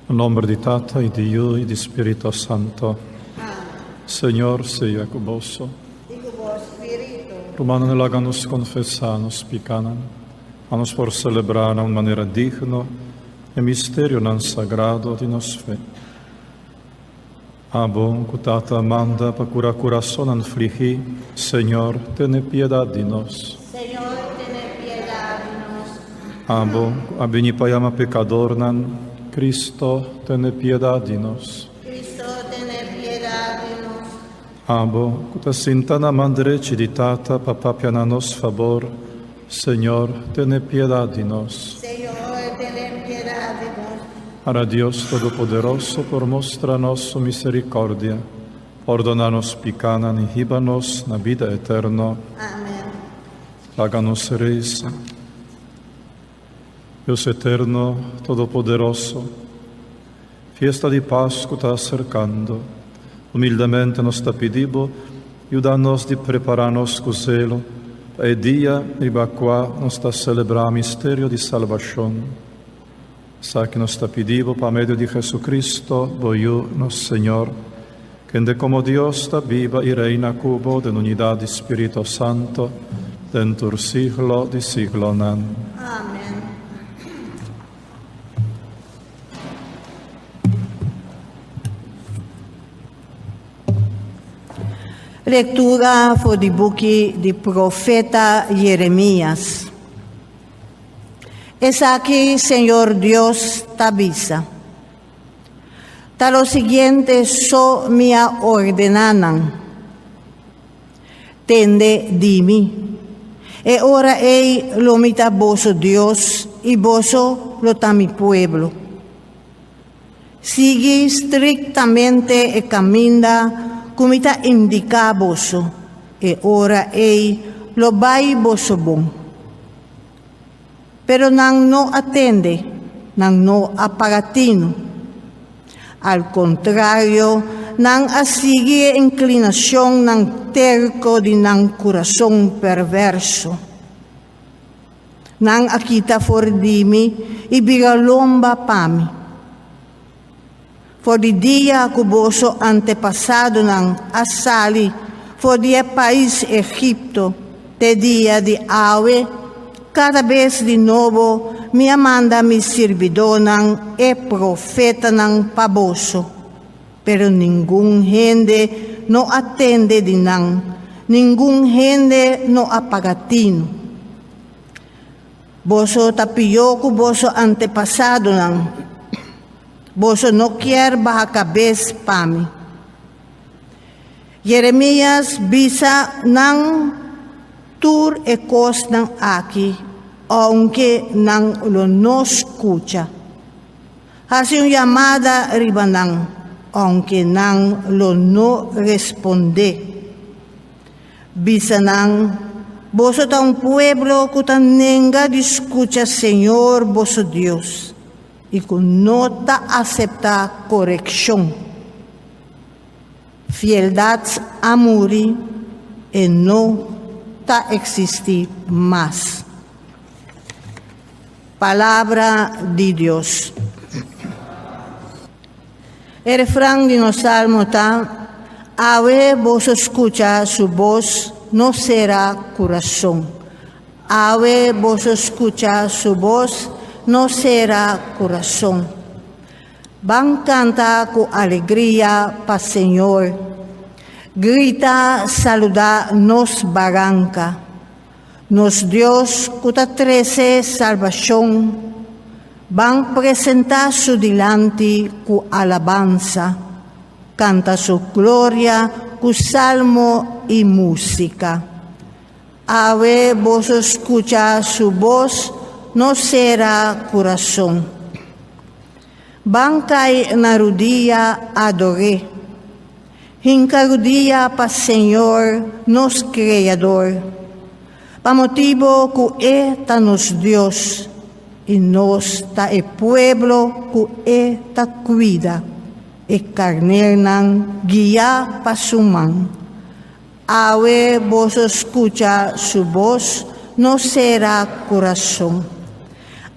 En nombre de Tata y de Hijo y de Espíritu Santo. Señor sea con vos. Romano nell'aganus confessanus picanan, anos por celebrar in maniera digna e misterio non sagrado di nos fe. Abo, cutata manda pa cura corazón afligi, Señor, tene piedad di nos. Señor, ten piedad de nos. Abo, abini payama pecadornan, Cristo, tene piedad di nos. Cristo, ten piedad de nos. Abo, cuta sintana mandre ciditata papapia na nos favor, Señor, tene piedad di nos. Señor, ten piedad de nos. Ara Dios Todopoderoso, por mostranos su misericordia, perdonanos picanan y híbanos na vida eterna. Amén. Háganos reza. Dios eterno, Todopoderoso, fiesta de Pascua está acercando. Humildemente nos te pedimos, ayúdanos de prepararnos con zelo, para el día en cual nos está celebrando el misterio de salvación. Sa que nos te pedimos, por medio de Jesucristo, nos Señor, que de como Dios está viva y reina cubo de unidad de Espíritu Santo, dentro del siglo de siglo. Amén. Lectura voor die boekje de profeta Jeremías. Es aquí, Señor Dios, tabisa. Ta lo siguiente so mia ordenanan. Tende di mi. E ora ei lo mita boso Dios y boso lo ta mi pueblo. Sigue strictamente e camina come ta indica boso, e ora ei lo bai boso bon. Pero nang no attende, nang no appagatino. Al contrario, nang asigi inclinación nang terco di nang corazón perverso. Nang akita fordimi, ibigalomba pami. For di dia cuboso antepasado ng asali, for di país Egipto, te dia di awe, cada vez di nuevo mi amanda mi servidonang e profeta ng paboso. Pero ningún gente no attende di nang, ningún gente no apagatino. Boso tapiyo cuboso antepasado ng boso no quier baja cabez pami. Jeremías bisa ng tur e cos ng aki, aunque nang lo no escucha. Hace una llamada ribanang, aunque nang lo no responde. Bisa nang boso ta un pueblo kutanenga di escucha Señor boso Dios. Y con no ta acepta corrección. Fieldad a morir y no ta existir más. Palabra de Dios. El refrán de los salmos ta, ave vos escucha su voz, no será corazón. Ave vos escucha su voz, no será corazón. Van canta con alegría pa Señor. Grita saluda nos barranca. Nos Dios cuta 13 salvación. Van presentar su delante con alabanza. Canta su gloria con salmo y música. Ave vos escucha su voz, no será corazón. Bancay na rodilla adoré. Hinca rodilla pa Señor, nos Creador. Pa motivo que ta nos Dios, y nos ta e pueblo que ta cuida, e carnernan guía pa su man. Ave vos escucha su voz, no será corazón.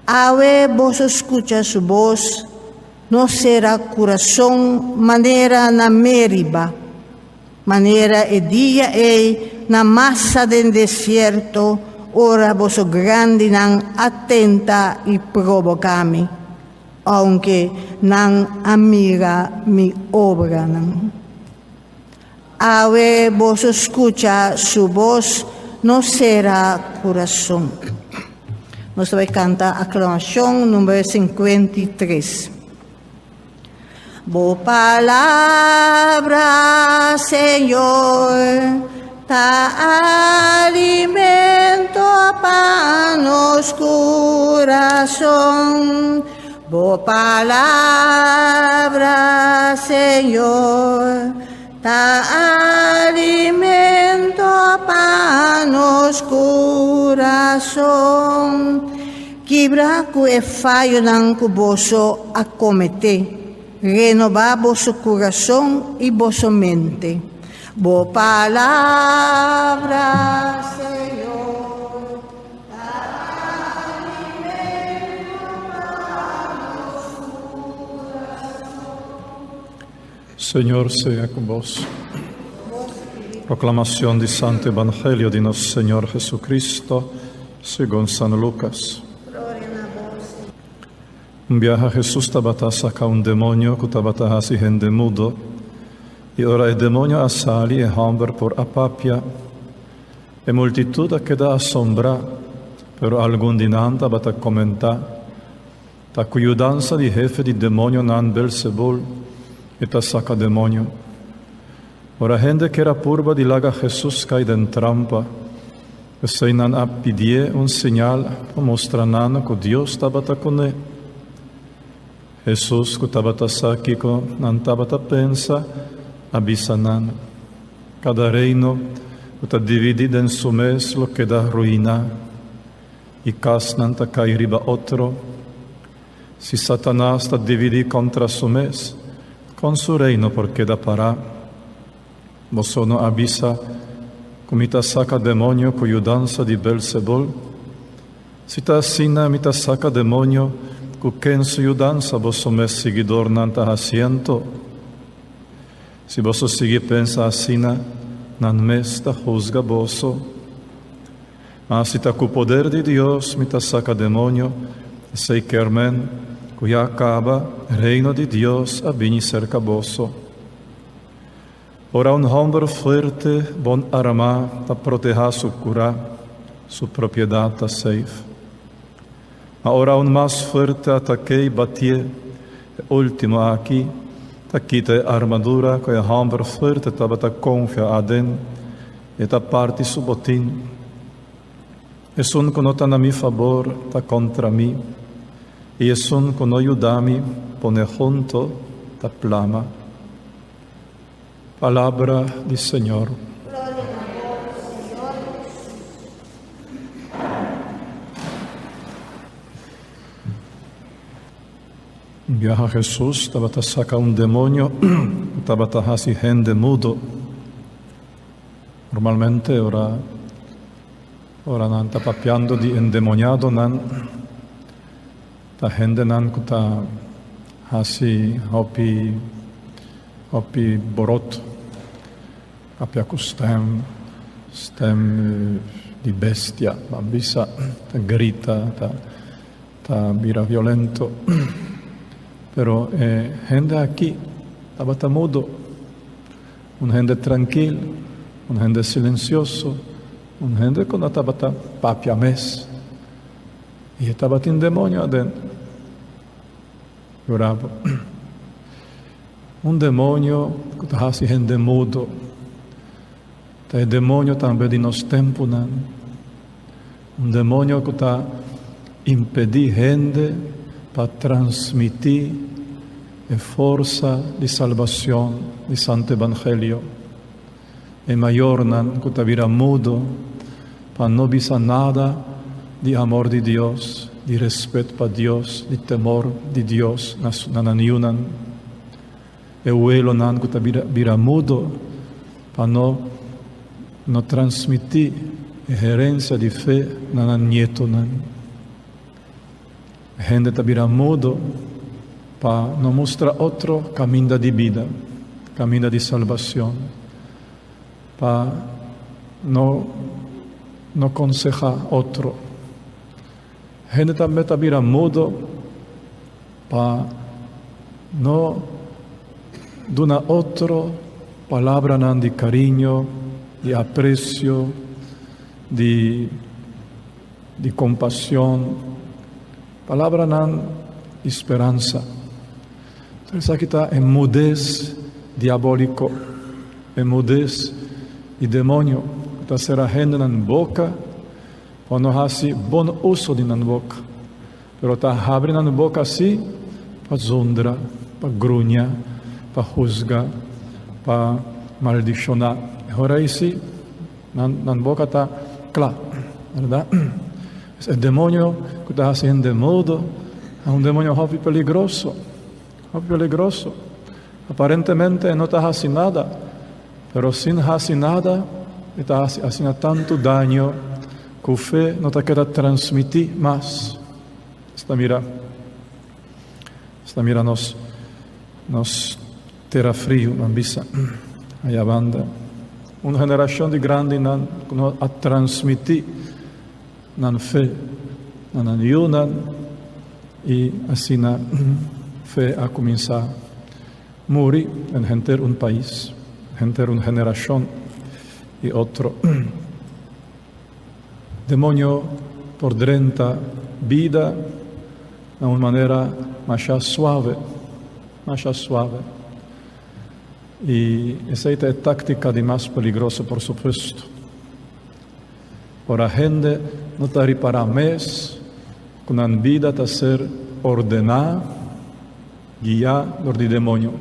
Ave vos escucha su voz, no será coração maneira na Meriba, maneira e dia na massa del deserto, ora vosso grande nan atenta e provocami, aunque nan amiga mi obra nan. Ave vos escucha su voz, no será coração. Nós vamos cantar a aclamação número 53. Bo palabra, Señor, ta alimento para nos corazón. Bo palabra, Señor, ta alimento para nos corazón. Quebra e fallo nan cuboso acomete. Renovar vosso coração e vossa mente. Boa palavra, Senhor, alimento para nosso coração. Senhor seja convosco. Proclamação de Santo Evangelho de Nosso Senhor Jesucristo, segundo San Lucas. Un viaje Jesús estaba saca un demonio que estaba así gente mudo, y ora el demonio asali e hamber por apapia, e multitud queda asombra, pero algún dinanta bata comenta, ta cuiudanza di jefe di demonio nan Belzebul, e ta saca demonio. Ora gente que era purba di laga Jesús cae en trampa, e se nan appidie un señal, mostranan que Dios estaba con él. Jesús, que tabata sakiko, nan tabata pensa, abisanan. Cada reino, que ta dividido en su mes, lo queda ruina. Y cas nan ta cae riba otro. Si Satanás ta dividi contra su mes, con su reino por queda para. Vosono abisa, come ta saca demonio, cuiudanza di Belzebul. Si ta sina, mi ta saca demonio, que en su ayudanza vos mes seguidor nanta asiento. Si vos sigue pensa asina, nan mes ta juzga voso. Mas si ta cu poder de Dios mi ta saca demonio, sei kermen, cuya acaba reino de Dios a vini cerca voso. Ora un hombre fuerte, bon arma, ta proteja su cura, su propiedad ta safe. Ahora un más fuerte ataque y batie, último aquí, ta quita armadura, que el hombre fuerte ta confia aden, y ta parte su botín. Es un que no tan a mi favor, ta contra mí, y es un que no ayuda a mí, pone junto, ta plama. Palabra del Señor. Viaja Jesús, estaba saca un demonio, estaba así gente mudo. Normalmente ora nan está papiando di endemoniado nan, ta gente nan que está así hopi borot, capia custem di bestia, ma bisa ta grita, ta vira violento. Pero gente aquí estaba mudo, un gente tranquilo, un gente silencioso, un gente que no estaba papia mes, y estaba un demonio adentro. Lloraba. Un demonio que está así gente mudo, el demonio también de nos tempos, un demonio que está impedir gente para transmitir la fuerza de salvación del Santo Evangelio. El mayor que está mudo para no visar nada de amor de Dios, de respeto para Dios, de temor de Dios, nananiunan. El huelo que está mudo para no transmitir la herencia de fe nanan nieto nan. Gente está mudo para nos mostrar otro camino de vida, camino de salvación, para no aconsejar otro. Gente también está mudo para no dar otra palabra de cariño, de aprecio, de compasión, palabra de esperanza. Entonces aquí está emudez diabólico, emudez y demonio, que está ser a gente en boca, cuando hace buen uso de la boca, pero está abriendo la boca así, para zundra, para gruña, para juzgar, para maldicionar. Ahora ahí sí, la boca está clara, ¿verdad? El demonio que está haciendo de modo es un demonio muy peligroso, Aparentemente no está haciendo nada, pero sin hacer nada, está haciendo tanto daño que la fe no te queda transmitir más. Esta mira nos terá frío, man visa, allá banda. Una generación de grande a transmitir na fe, na ayunan, y así na fe a comenzar a morir en gente un país, gente una generación y otro. Demonio por dentro vida de una manera más suave. Y esa es la táctica de más peligrosa, por supuesto. Por la gente no está para mes, con la vida está ser ordenada, guiada por el demonio.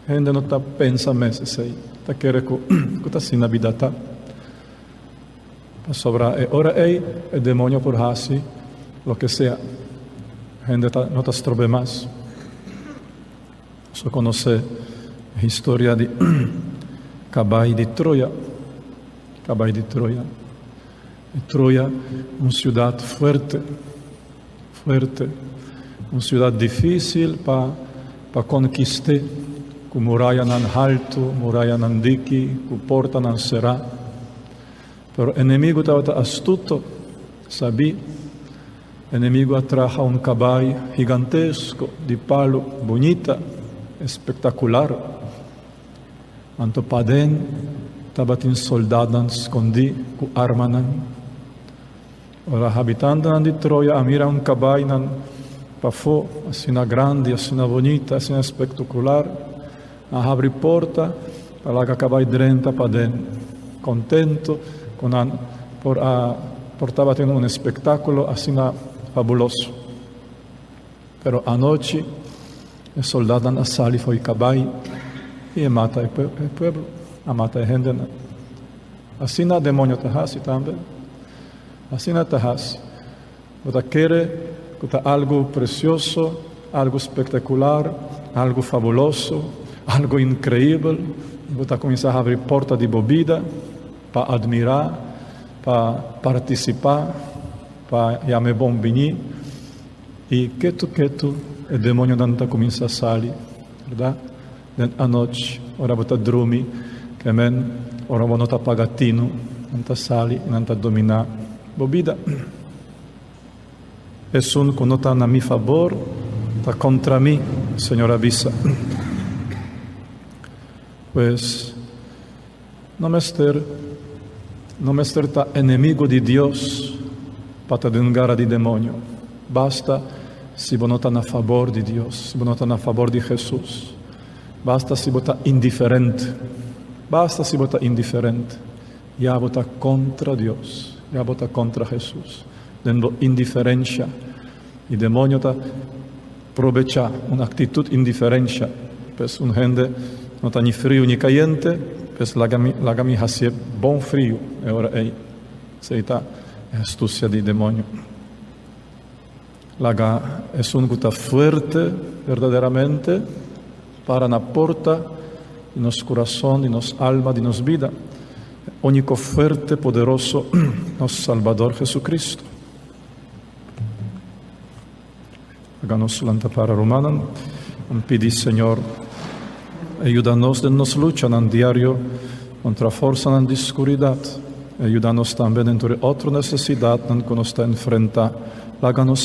La gente no está pensando meses ahí, está querendo que está sin la vida está. Sobre ahora el demonio por hacer lo que sea. La gente no está trobe más. Só conoce la historia de Caballo de Troya. Troya, una ciudad fuerte, una ciudad difícil para conquistar, con muralla en alto, muralla en dique, con porta en cerrada. Pero el enemigo estaba astuto, sabía. El enemigo atrajo un caballo gigantesco, de palo, bonita, espectacular. Anto paden, estaba un soldado escondido, con armas. Ahora, habitantes de Troya, mira un caballo para fora, assim grande, assim bonita, assim espectacular. Abre porta, para que o caballo dentro para dentro. Contento, por estaba teniendo un espectáculo así fabuloso. Pero anoche, el soldado sale fue el caballo y mata el pueblo, mata a gente. Así el demonio te hace también. Así no te hace. Você quiere algo precioso, algo espectacular, algo fabuloso, algo increíble. Você começa a abrir porta de bebida para admirar, para participar, para llamar bom vinho. E quieto, o demônio não começa a sair, verdade? À noite, ora você dorme, que men, ora você não está pagatino, não está sali, não está dominar. Bebida. Es un que no está a mi favor, está contra mí, Señor avisa. Pues, no me estar enemigo de Dios para te dengar de demonio. Basta si vos no estás a favor de Dios, si vos no estás a favor de Jesús. Basta si vos estás indiferente. Ya vos estás contra Dios. Ya vota contra Jesús, dando indiferencia. Y demonio está aprovecha una actitud indiferencia. Pues un gente no está ni frío ni caliente, pues la gami hace bon frío. Ahora se está astucia de demonio. Es un que está fuerte verdaderamente para la porta de nuestro corazón, de nuestra alma, de nuestra vida. Único fuerte, poderoso, nuestro Salvador Jesucristo. Háganos la para romanan. Pidi, Señor, ayúdanos de nos luchan en diario contra forza en discuridad. Ayúdanos también entre otra necesidad en que nos está enfrenta. Háganos